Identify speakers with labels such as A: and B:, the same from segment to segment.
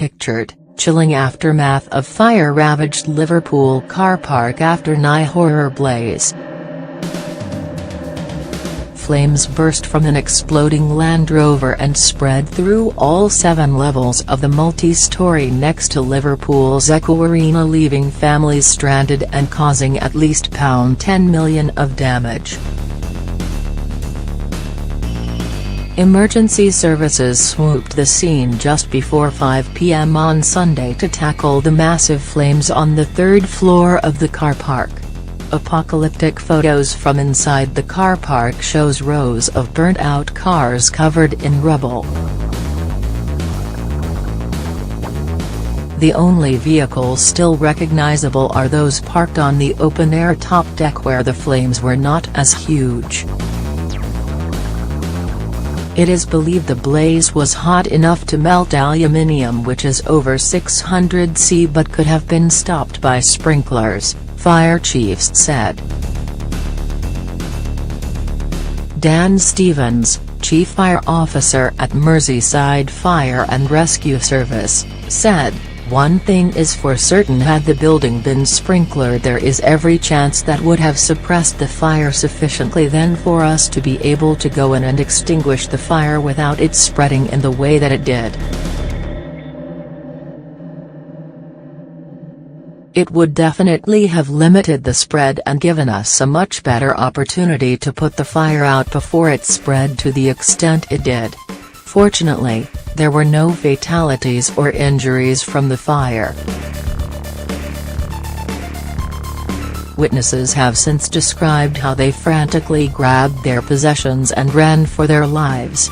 A: pictured, chilling aftermath of fire-ravaged Liverpool car park after NYE horror blaze. Flames burst from an exploding Land Rover and spread through all 7 levels of the multi-story next to Liverpool's Echo Arena, leaving families stranded and causing at least £10 million of damage. Emergency services swooped the scene just before 5 p.m. on Sunday to tackle the massive flames on the 3rd floor of the car park. Apocalyptic photos from inside the car park shows rows of burnt-out cars covered in rubble. The only vehicles still recognizable are those parked on the open-air top deck where the flames were not as huge. It is believed the blaze was hot enough to melt aluminium, which is over 600 C, but could have been stopped by sprinklers, fire chiefs said. Dan Stevens, Chief Fire Officer at Merseyside Fire and Rescue Service, said, "One thing is for certain, had the building been sprinklered there is every chance that would have suppressed the fire sufficiently then for us to be able to go in and extinguish the fire without it spreading in the way that it did. It would definitely have limited the spread and given us a much better opportunity to put the fire out before it spread to the extent it did. Fortunately, there were no fatalities or injuries from the fire." Witnesses have since described how they frantically grabbed their possessions and ran for their lives.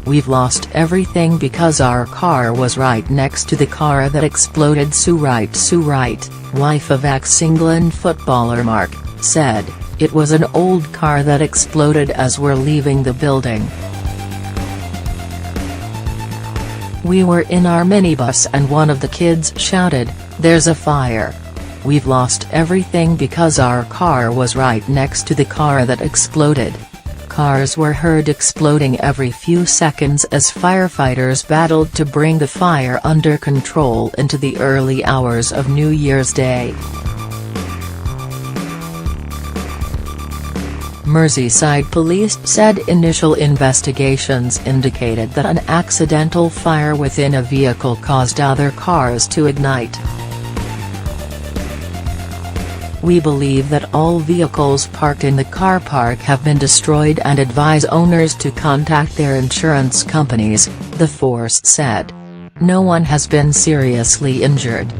A: "We've lost everything because our car was right next to the car that exploded," Sue Wright, wife of ex-England footballer Mark, said. "It was an old car that exploded as we're leaving the building. We were in our minibus and one of the kids shouted, 'There's a fire.' We've lost everything because our car was right next to the car that exploded." Cars were heard exploding every few seconds as firefighters battled to bring the fire under control into the early hours of New Year's Day. Merseyside police said initial investigations indicated that an accidental fire within a vehicle caused other cars to ignite. "We believe that all vehicles parked in the car park have been destroyed and advise owners to contact their insurance companies," the force said. No one has been seriously injured.